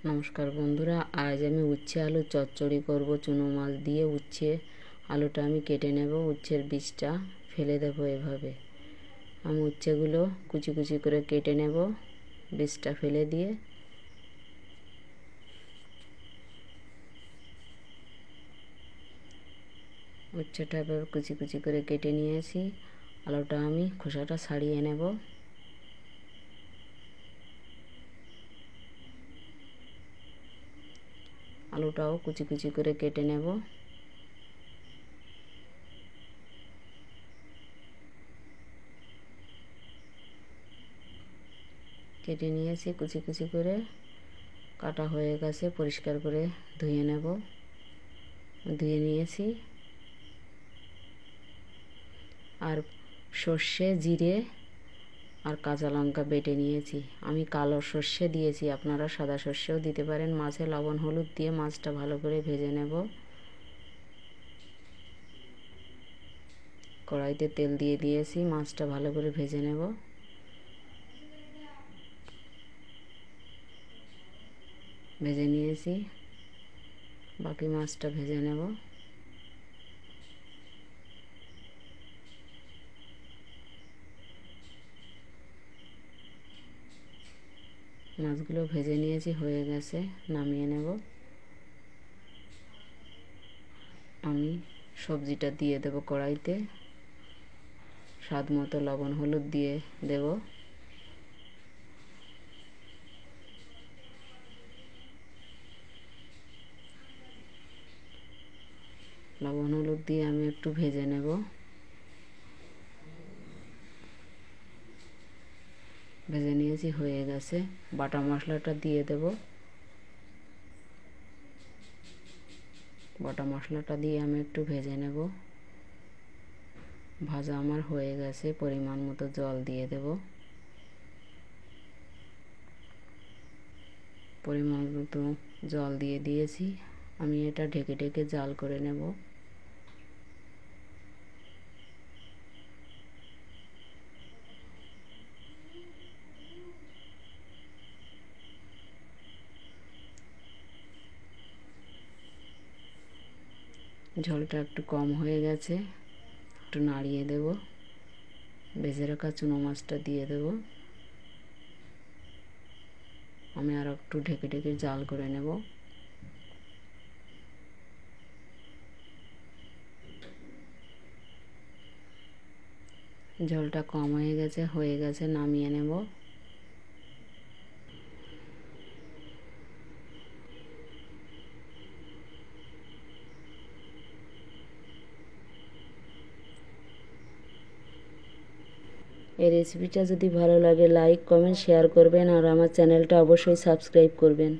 নমস্কার বন্ধুরা, আজ আমি উচ্ছে আলু চচ্চড়ি করব। চুনো মাছ দিয়ে উচ্ছে আলুটা আমি কেটে নেব, উচ্ছের বীজটা ফেলে দেব। এভাবে আমি উচ্ছেগুলো কুচি কুচি করে কেটে নেব, বীজটা ফেলে দিয়ে। উচ্ছেটা এভাবে কুচি কুচি করে কেটে নিয়েছি। আলুটা আমি খোসাটা ছাড়িয়ে নেব। আলুটাও কুচি কুচি করে কেটে নেব। কেটে নিয়েছি কুচি কুচি করে, কাটা হয়ে গেছে। পরিষ্কার করে ধুয়ে নেব। ধুয়ে নিয়েছি। আর সর্ষে, জিরে আর কাঁচা লঙ্কা বেটে নিয়েছি। আমি কালো সর্ষে দিয়েছি, আপনারা সাদা সর্ষেও দিতে পারেন। মাছে লবণ হলুদ দিয়ে মাছটা ভালো করে ভেজে নেব। কড়াইতে তেল দিয়ে দিয়েছি, মাছটা ভালো করে ভেজে নেব। ভেজে নিয়েছি, বাকি মাছটা ভেজে নেব। মাছগুলো ভেজে নিয়েছি, হয়ে গেছে, নামিয়ে নেব। আমি সবজিটা দিয়ে দেব কড়াইতে। স্বাদ মতো লবণ হলুদ দিয়ে দেব। লবণ হলুদ দিয়ে আমি একটু ভেজে নেব। ভেজে নিয়েছি, হয়ে গেছে। বাটা মশলাটা দিয়ে দেব। বাটা মশলাটা দিয়ে আমি একটু ভেজে নেব। ভাজা আমার হয়ে গেছে। পরিমাণ মতো জল দিয়ে দেব। পরিমাণ মতো জল দিয়ে দিয়েছি। আমি এটা ঢেকে ঢেকে জাল করে নেব। ঝোলটা একটু কম হয়ে গেছে, একটু নাড়িয়ে দেব। ভেজে রাখা চুনো মাছটা দিয়ে দেব। আমি আর একটু ঢেকে ঢেকে জাল করে নেব। ঝোলটা কম হয়ে গেছে, নামিয়ে নেব। এই রেসিপিটা যদি ভালো লাগে লাইক কমেন্ট শেয়ার করবেন, আর আমার চ্যানেলটা অবশ্যই সাবস্ক্রাইব করবেন।